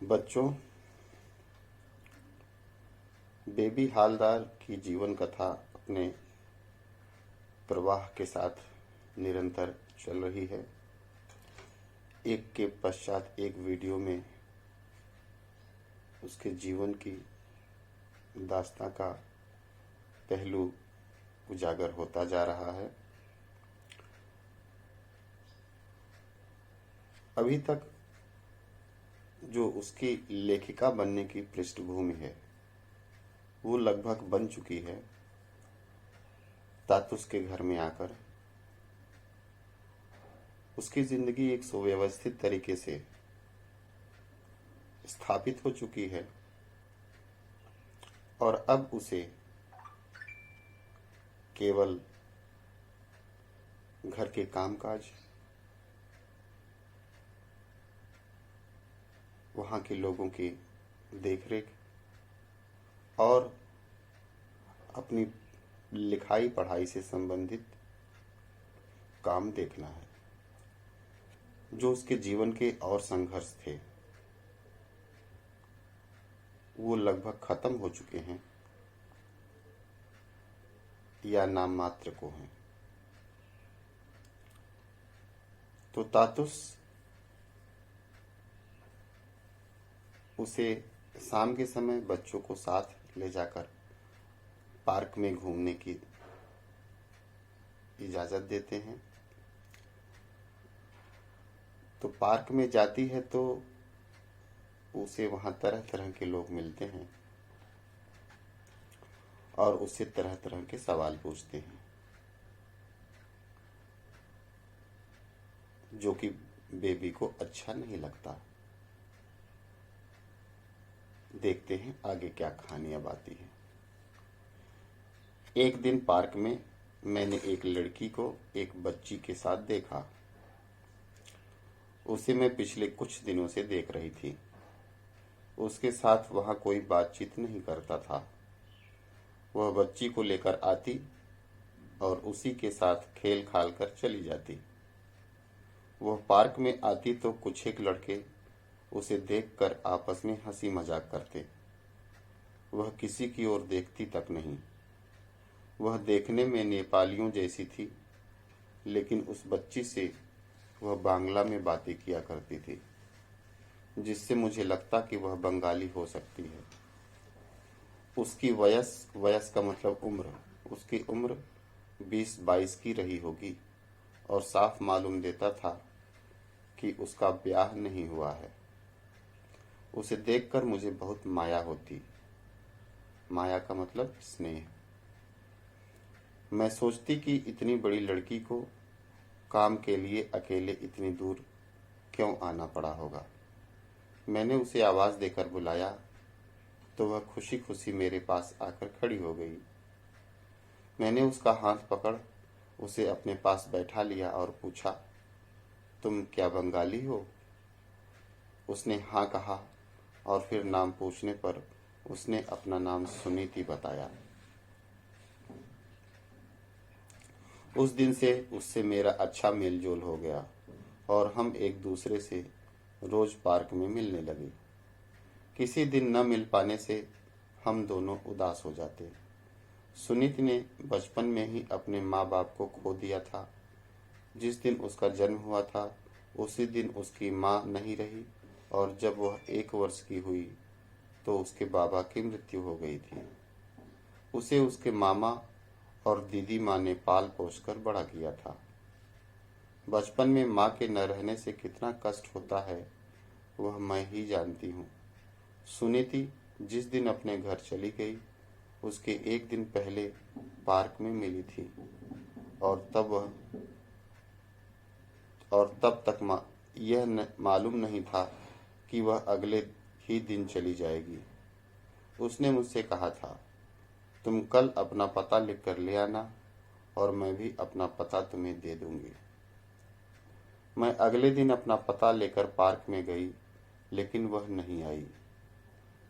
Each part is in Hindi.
बच्चों, बेबी हालदार की जीवन कथा अपने प्रवाह के साथ निरंतर चल रही है। एक के पश्चात एक वीडियो में उसके जीवन की दास्तां का पहलू उजागर होता जा रहा है। अभी तक जो उसकी लेखिका बनने की पृष्ठभूमि है वो लगभग बन चुकी है। तातुस के घर में आकर उसकी जिंदगी एक सुव्यवस्थित तरीके से स्थापित हो चुकी है और अब उसे केवल घर के कामकाज, वहाँ के लोगों की देखरेख और अपनी लिखाई पढ़ाई से संबंधित काम देखना है। जो उसके जीवन के और संघर्ष थे वो लगभग खत्म हो चुके हैं या नाम मात्र को हैं। तो तातुस उसे शाम के समय बच्चों को साथ ले जाकर पार्क में घूमने की इजाज़त देते हैं। तो पार्क में जाती है तो उसे वहाँ तरह तरह के लोग मिलते हैं और उससे तरह तरह के सवाल पूछते हैं, जो कि बेबी को अच्छा नहीं लगता। देखते हैं आगे क्या कहानी अब आती है। एक दिन पार्क में मैंने एक लड़की को एक बच्ची के साथ देखा। उसे मैं पिछले कुछ दिनों से देख रही थी। उसके साथ वहाँ कोई बातचीत नहीं करता था। वह बच्ची को लेकर आती और उसी के साथ खेल खाल कर चली जाती। वह पार्क में आती तो कुछ एक लड़के उसे देखकर आपस में हंसी मजाक करते। वह किसी की ओर देखती तक नहीं। वह देखने में नेपालियों जैसी थी, लेकिन उस बच्ची से वह बांग्ला में बातें किया करती थी, जिससे मुझे लगता कि वह बंगाली हो सकती है। उसकी वयस का मतलब उम्र, उसकी उम्र 20-22 की रही होगी और साफ मालूम देता था कि उसका ब्याह नहीं हुआ है। उसे देखकर मुझे बहुत माया होती। माया का मतलब स्नेह। मैं सोचती कि इतनी बड़ी लड़की को काम के लिए अकेले इतनी दूर क्यों आना पड़ा होगा। मैंने उसे आवाज़ देकर बुलाया तो वह खुशी खुशी मेरे पास आकर खड़ी हो गई। मैंने उसका हाथ पकड़ उसे अपने पास बैठा लिया और पूछा, तुम क्या बंगाली हो? उसने हाँ कहा और फिर नाम पूछने पर उसने अपना नाम सुनीति बताया। उस दिन से उससे मेरा अच्छा मेलजोल हो गया और हम एक दूसरे से रोज पार्क में मिलने लगे। किसी दिन न मिल पाने से हम दोनों उदास हो जाते। सुनीति ने बचपन में ही अपने माँ बाप को खो दिया था। जिस दिन उसका जन्म हुआ था उसी दिन उसकी माँ नहीं रही और जब वह 1 वर्ष की हुई तो उसके बाबा की मृत्यु हो गई थी। उसे उसके मामा और दीदी माँ ने पाल पोस कर बड़ा किया था। बचपन में माँ के न रहने से कितना कष्ट होता है वह मैं ही जानती हूँ। सुनीति जिस दिन अपने घर चली गई उसके एक दिन पहले पार्क में मिली थी और तब तक यह मालूम नहीं था कि वह अगले ही दिन चली जाएगी। उसने मुझसे कहा था, तुम कल अपना पता लिख कर ले आना और मैं भी अपना पता तुम्हें दे दूंगी। मैं अगले दिन अपना पता लेकर पार्क में गई, लेकिन वह नहीं आई।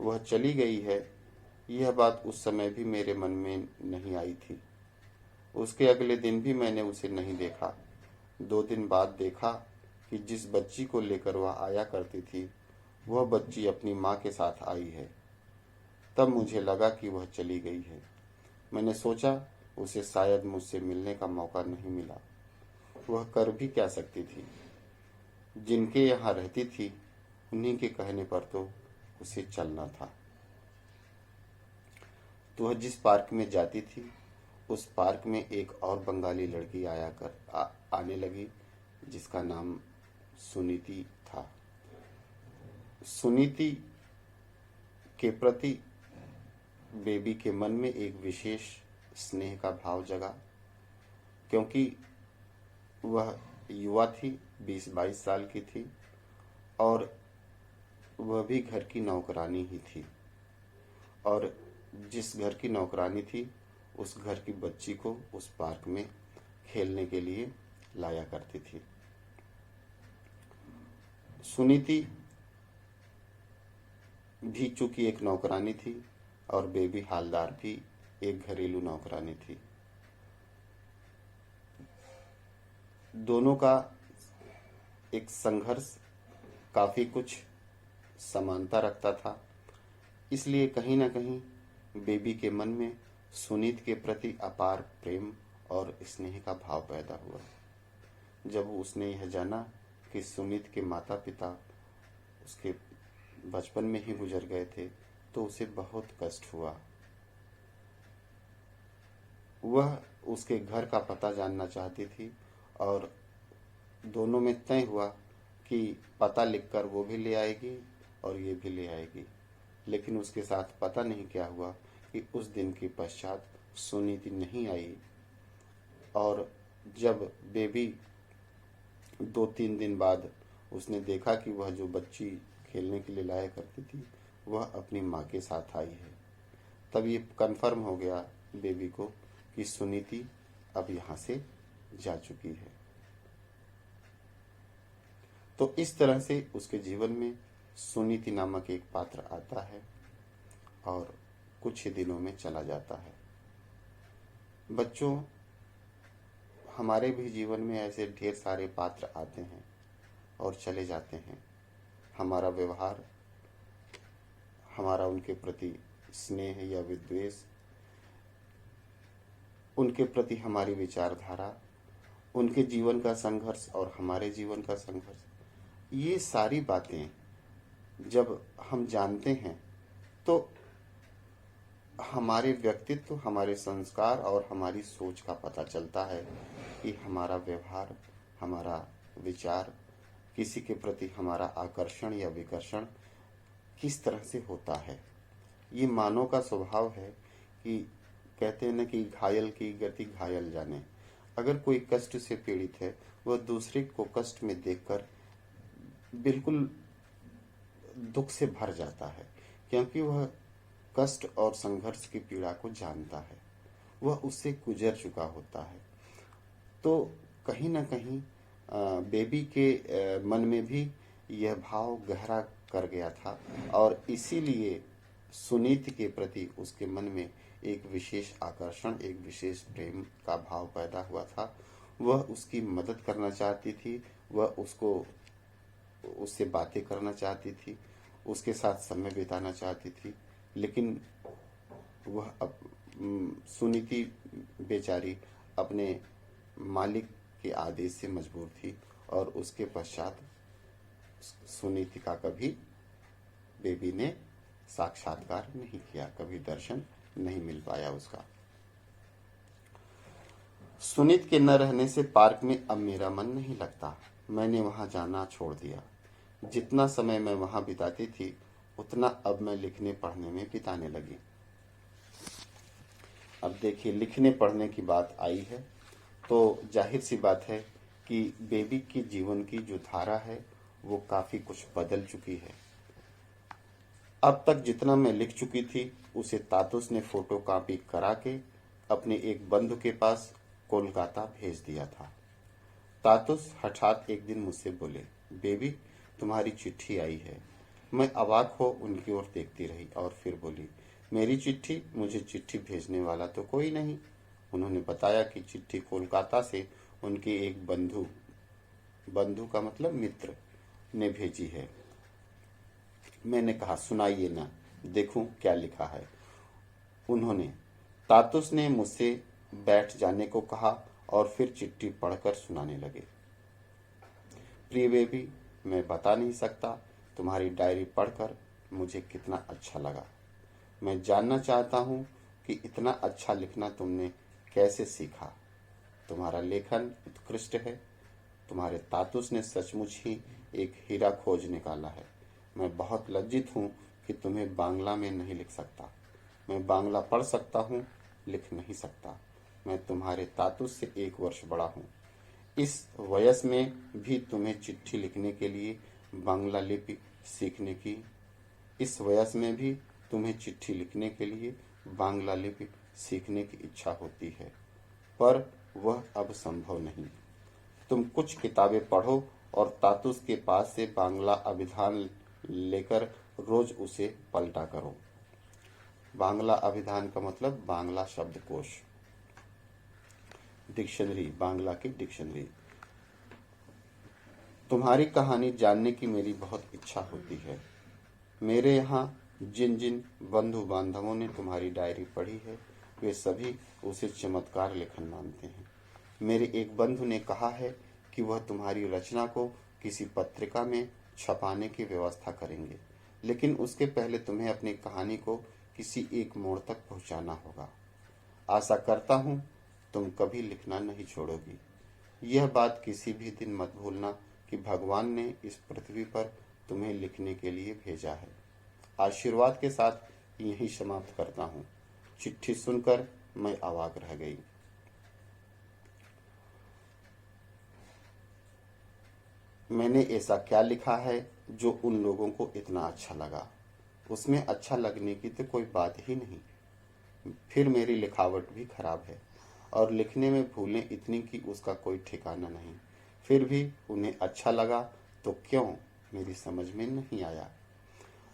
वह चली गई है, यह बात उस समय भी मेरे मन में नहीं आई थी। उसके अगले दिन भी मैंने उसे नहीं देखा। 2 दिन बाद देखा कि जिस बच्ची को लेकर वह आया करती थी वह बच्ची अपनी माँ के साथ आई है। तब मुझे लगा कि वह चली गई है। मैंने सोचा उसे शायद मुझसे मिलने का मौका नहीं मिला। वह कर भी क्या सकती थी? जिनके यहाँ रहती थी उन्हीं के कहने पर तो उसे चलना था। तो वह जिस पार्क में जाती थी उस पार्क में एक और बंगाली लड़की आने लगी जिसका नाम सुनीति था। सुनीति के प्रति बेबी के मन में एक विशेष स्नेह का भाव जगा, क्योंकि वह युवा थी, 20-22 साल की थी और वह भी घर की नौकरानी ही थी। और जिस घर की नौकरानी थी उस घर की बच्ची को उस पार्क में खेलने के लिए लाया करती थी। सुनीति भी चूंकि एक नौकरानी थी और बेबी हालदार भी एक घरेलू नौकरानी थी। दोनों का एक संघर्ष काफी कुछ समानता रखता था, इसलिए कहीं ना कहीं बेबी के मन में सुनीत के प्रति अपार प्रेम और स्नेह का भाव पैदा हुआ। जब उसने यह जाना कि सुनीत के माता पिता उसके बचपन में ही गुजर गए थे तो उसे बहुत कष्ट हुआ। वह उसके घर का पता जानना चाहती थी और दोनों में तय हुआ कि पता लिखकर वो भी ले आएगी और ये भी ले आएगी। लेकिन उसके साथ पता नहीं क्या हुआ कि उस दिन के पश्चात सुनीति नहीं आई और जब बेबी 2-3 दिन बाद उसने देखा कि वह जो बच्ची खेलने के लिए लाया करती थी वह अपनी माँ के साथ आई है, तब ये कंफर्म हो गया बेबी को कि सुनीति अब यहाँ से जा चुकी है। तो इस तरह से उसके जीवन में सुनीति नामक एक पात्र आता है और कुछ ही दिनों में चला जाता है। बच्चों, हमारे भी जीवन में ऐसे ढेर सारे पात्र आते हैं और चले जाते हैं। हमारा व्यवहार, हमारा उनके प्रति स्नेह या विद्वेष, उनके प्रति हमारी विचारधारा, उनके जीवन का संघर्ष और हमारे जीवन का संघर्ष, ये सारी बातें जब हम जानते हैं तो हमारे व्यक्तित्व, हमारे संस्कार और हमारी सोच का पता चलता है कि हमारा व्यवहार, हमारा विचार, किसी के प्रति हमारा आकर्षण या विकर्षण किस तरह से होता है। ये मानव का स्वभाव है कि कहते हैं ना कि घायल की गति घायल जाने। अगर कोई कष्ट से पीड़ित है वह दूसरे को कष्ट में देखकर बिल्कुल दुख से भर जाता है, क्योंकि वह कष्ट और संघर्ष की पीड़ा को जानता है, वह उससे गुजर चुका होता है। तो कहीं ना कहीं बेबी के मन में भी यह भाव गहरा कर गया था और इसीलिए सुनीति के प्रति उसके मन में एक विशेष आकर्षण, एक विशेष प्रेम का भाव पैदा हुआ था। वह उसकी मदद करना चाहती थी, वह उससे बातें करना चाहती थी, उसके साथ समय बिताना चाहती थी, लेकिन वह सुनीति बेचारी अपने मालिक के आदेश से मजबूर थी और उसके पश्चात सुनीति का कभी बेबी ने साक्षात्कार नहीं किया, कभी दर्शन नहीं मिल पाया उसका। सुनीत के न रहने से पार्क में अब मेरा मन नहीं लगता। मैंने वहां जाना छोड़ दिया। जितना समय मैं वहां बिताती थी उतना अब मैं लिखने पढ़ने में बिताने लगी। अब देखिए, लिखने पढ़ने की बात आई है तो जाहिर सी बात है कि बेबी की जीवन की जो धारा है वो काफी कुछ बदल चुकी है। अब तक जितना मैं लिख चुकी थी उसे तातुस ने फोटो कॉपी करा के अपने एक बंधु के पास कोलकाता भेज दिया था। तातुस हठात एक दिन मुझसे बोले, बेबी तुम्हारी चिट्ठी आई है। मैं अवाक हो उनकी ओर देखती रही और फिर बोली, मेरी चिट्ठी? मुझे चिट्ठी भेजने वाला तो कोई नहीं। उन्होंने बताया कि चिट्ठी कोलकाता से उनके एक बंधु का मतलब मित्र ने भेजी है। मैंने कहा, सुनाइए ना, देखूं क्या लिखा है। उन्होंने, तातुस ने मुझसे बैठ जाने को कहा और फिर चिट्ठी पढ़कर सुनाने लगे। प्रिय बेबी, मैं बता नहीं सकता तुम्हारी डायरी पढ़कर मुझे कितना अच्छा लगा। मैं जानना चाहता हूँ कि इतना अच्छा लिखना तुमने कैसे सीखा। तुम्हारा लेखन उत्कृष्ट है। तुम्हारे तातुस ने सचमुच ही एक हीरा खोज निकाला है। मैं बहुत लज्जित हूँ कि तुम्हें बांग्ला में नहीं लिख सकता। मैं बांग्ला पढ़ सकता हूँ, लिख नहीं सकता। मैं तुम्हारे तातुस से 1 वर्ष बड़ा हूँ। इस वयस में भी तुम्हें चिट्ठी लिखने के लिए बांग्ला लिपि सीखने की इस वयस में भी तुम्हें चिट्ठी लिखने के लिए बांग्ला लिपि सीखने की इच्छा होती है, पर वह अब संभव नहीं। तुम कुछ किताबें पढ़ो और तातुस के पास से बांग्ला अभिधान लेकर रोज उसे पलटा करो। बांग्ला अभिधान का मतलब बांग्ला शब्दकोश, डिक्शनरी, बांग्ला की डिक्शनरी। तुम्हारी कहानी जानने की मेरी बहुत इच्छा होती है। मेरे यहाँ जिन जिन बंधु बांधवों ने तुम्हारी डायरी पढ़ी है, वे सभी उसे चमत्कार लेखन मानते हैं। मेरे एक बंधु ने कहा है कि वह तुम्हारी रचना को किसी पत्रिका में छपाने की व्यवस्था करेंगे, लेकिन उसके पहले तुम्हें अपनी कहानी को किसी एक मोड़ तक पहुंचाना होगा। आशा करता हूँ तुम कभी लिखना नहीं छोड़ोगी। यह बात किसी भी दिन मत भूलना कि भगवान ने इस पृथ्वी पर तुम्हें लिखने के लिए भेजा है। आशीर्वाद के साथ यही समाप्त करता हूँ। चिट्ठी सुनकर मैं अवाक रह गई। मैंने ऐसा क्या लिखा है जो उन लोगों को इतना अच्छा लगा? उसमें अच्छा लगने की तो कोई बात ही नहीं। फिर मेरी लिखावट भी खराब है और लिखने में भूलें इतनी कि उसका कोई ठिकाना नहीं। फिर भी उन्हें अच्छा लगा तो क्यों, मेरी समझ में नहीं आया।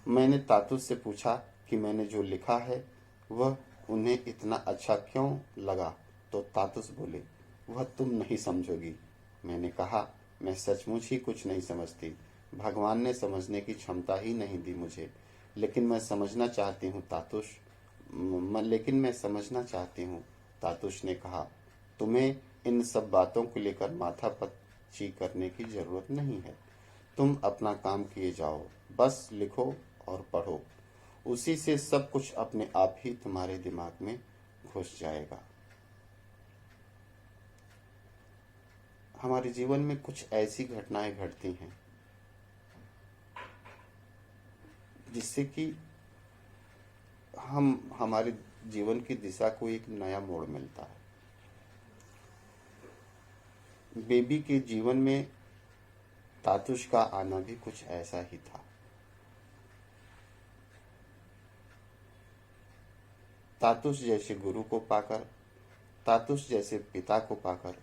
मैंने तातुस से पूछा कि मैंने जो लिखा है वह उन्हें इतना अच्छा क्यों लगा, तो तातुस बोले, वह तुम नहीं समझोगी। मैंने कहा, मैं सचमुच ही कुछ नहीं समझती। भगवान ने समझने की क्षमता ही नहीं दी मुझे, लेकिन मैं समझना चाहती हूँ तातुस ने कहा, तुम्हें इन सब बातों को लेकर माथा पच्ची करने की जरूरत नहीं है। तुम अपना काम किए जाओ, बस लिखो और पढ़ो। उसी से सब कुछ अपने आप ही तुम्हारे दिमाग में घुस जाएगा। हमारे जीवन में कुछ ऐसी घटनाएं घटती हैं जिससे कि हमारे जीवन की दिशा को एक नया मोड़ मिलता है। बेबी के जीवन में तातुस का आना भी कुछ ऐसा ही था। तातुस जैसे गुरु को पाकर, तातुस जैसे पिता को पाकर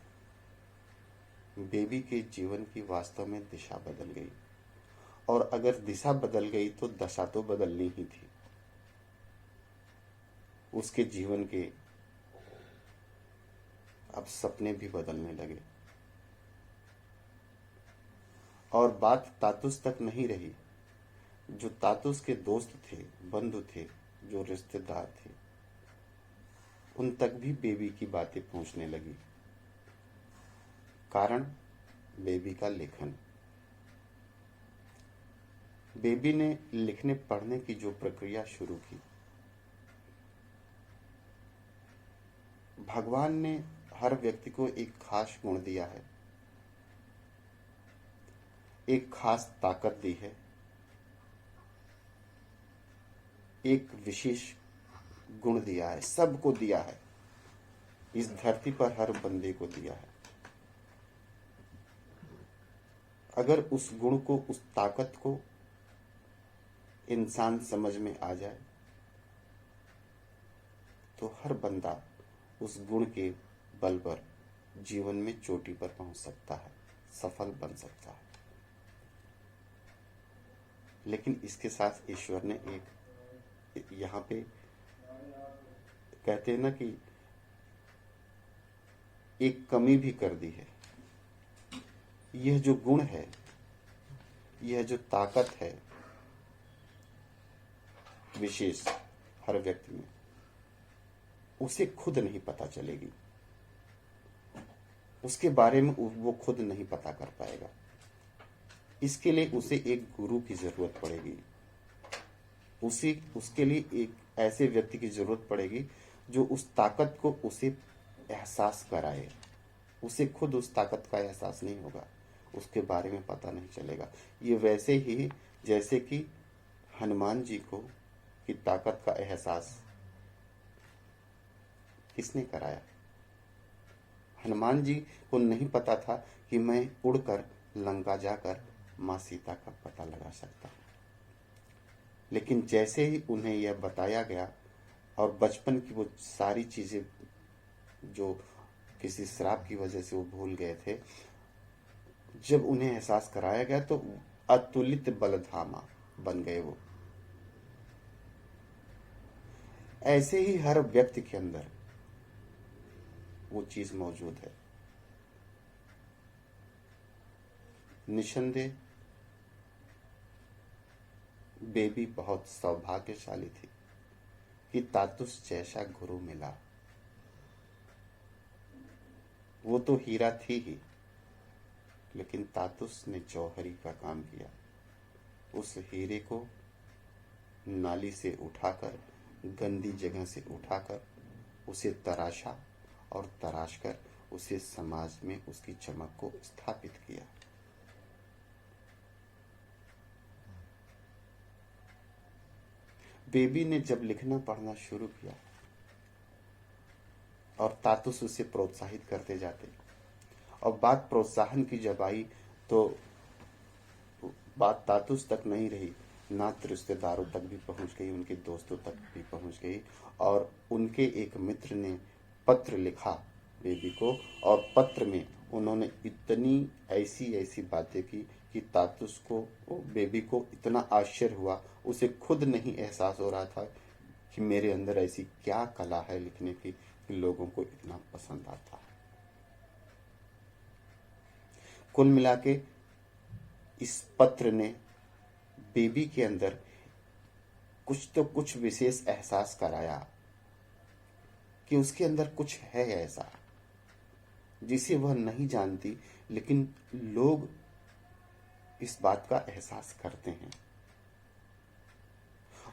बेबी के जीवन की वास्तव में दिशा बदल गई। और अगर दिशा बदल गई तो दशा तो बदलनी ही थी। उसके जीवन के अब सपने भी बदलने लगे। और बात तातुस तक नहीं रही। जो तातुस के दोस्त थे, बंधु थे, जो रिश्तेदार थे, उन तक भी बेबी की बातें पहुंचने लगी। कारण बेबी का लेखन। बेबी ने लिखने पढ़ने की जो प्रक्रिया शुरू की, भगवान ने हर व्यक्ति को एक खास गुण दिया है, एक खास ताकत दी है, एक विशेष गुण दिया है, सबको दिया है। इस धरती पर हर बंदे को दिया है। अगर उस गुण को, उस ताकत को इंसान समझ में आ जाए तो हर बंदा उस गुण के बल पर जीवन में चोटी पर पहुंच सकता है, सफल बन सकता है। लेकिन इसके साथ ईश्वर ने एक यहाँ पे कहते हैं ना कि एक कमी भी कर दी है। यह जो गुण है, यह जो ताकत है, विशेष हर व्यक्ति में, उसे खुद नहीं पता चलेगी, उसके बारे में वो खुद नहीं पता कर पाएगा। इसके लिए उसे एक गुरु की जरूरत पड़ेगी, उसके लिए एक ऐसे व्यक्ति की जरूरत पड़ेगी जो उस ताकत को उसे एहसास कराए। उसे खुद उस ताकत का एहसास नहीं होगा, उसके बारे में पता नहीं चलेगा। ये वैसे ही जैसे कि हनुमान जी को की ताकत का एहसास किसने कराया? हनुमान जी को नहीं पता था कि मैं उड़कर लंका जाकर माँ सीता का पता लगा सकता हूँ, लेकिन जैसे ही उन्हें यह बताया गया और बचपन की वो सारी चीजें जो किसी श्राप की वजह से वो भूल गए थे, जब उन्हें एहसास कराया गया तो अतुलित बलधामा बन गए वो। ऐसे ही हर व्यक्ति के अंदर वो चीज मौजूद है। निसंदेह बेबी बहुत सौभाग्यशाली थी कि तातुस जैसा गुरु मिला। वो तो हीरा थी ही, लेकिन तातुस ने जौहरी का काम किया। उस हीरे को नाली से उठाकर, गंदी जगह से उठाकर उसे तराशा और तराश कर उसे समाज में उसकी चमक को स्थापित किया। बेबी ने जब लिखना पढ़ना शुरू किया और तातुस उसे प्रोत्साहित करते जाते, और बात प्रोत्साहन की जब आई तो बात तातुस तक नहीं रही, नात रिश्तेदारों तक भी पहुंच गई, उनके दोस्तों तक भी पहुंच गई। और उनके एक मित्र ने पत्र लिखा बेबी को, और पत्र में उन्होंने इतनी ऐसी बातें की कि तातुस को, बेबी को इतना आश्चर्य हुआ, उसे खुद नहीं एहसास हो रहा था कि मेरे अंदर ऐसी क्या कला है लिखने की कि लोगों को इतना पसंद आता है। कुल मिला के इस पत्र ने बेबी के अंदर कुछ विशेष एहसास कराया कि उसके अंदर कुछ है ऐसा जिसे वह नहीं जानती, लेकिन लोग इस बात का एहसास करते हैं,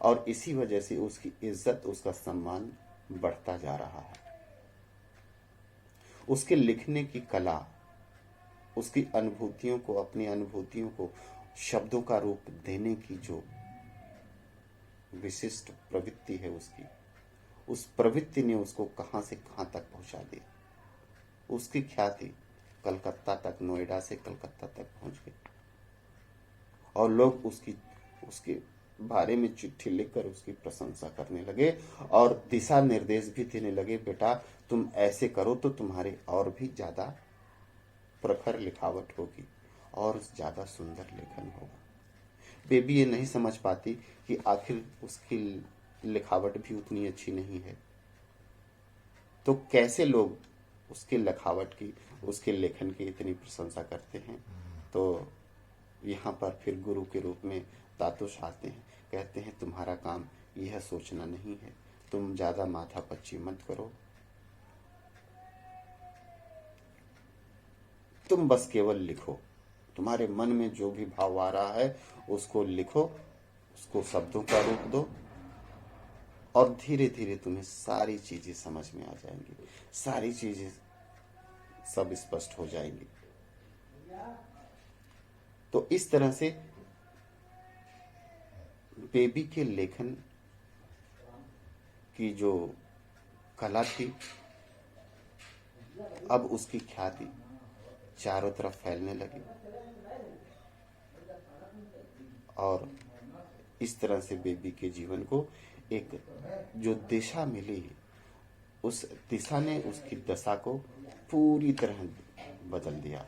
और इसी वजह से उसकी इज्जत, उसका सम्मान बढ़ता जा रहा है। उसके लिखने की कला, उसकी अनुभूतियों को, अपनी अनुभूतियों को शब्दों का रूप देने की जो विशिष्ट प्रवृत्ति है उसकी, उस प्रवृत्ति ने उसको कहां से कहां तक पहुंचा दी। उसकी ख्याति कलकत्ता तक, नोएडा से कलकत्ता तक पहुंच गई, और लोग उसके बारे में चिट्ठी लिखकर उसकी प्रशंसा करने लगे और दिशा निर्देश भी देने लगे, बेटा तुम ऐसे करो तो तुम्हारे और भी ज्यादा प्रखर लिखावट होगी और ज्यादा सुंदर लेखन होगा। बेबी ये नहीं समझ पाती कि आखिर उसकी लिखावट भी उतनी अच्छी नहीं है, तो कैसे लोग उसके लिखावट की, उसके लेखन की इतनी प्रशंसा करते हैं। तो यहाँ पर फिर गुरु के रूप में तातुस आते हैं, कहते हैं तुम्हारा काम यह सोचना नहीं है, तुम ज्यादा माथा पच्ची मत करो, तुम बस केवल लिखो, तुम्हारे मन में जो भी भाव आ रहा है उसको लिखो, उसको शब्दों का रूप दो, और धीरे धीरे तुम्हें सारी चीजें समझ में आ जाएंगी, सारी चीजें सब स्पष्ट हो जाएंगी। तो इस तरह से बेबी के लेखन की जो कला थी, अब उसकी ख्याति चारों तरफ फैलने लगी, और इस तरह से बेबी के जीवन को एक जो दिशा मिली, उस दिशा ने उसकी दशा को पूरी तरह बदल दिया।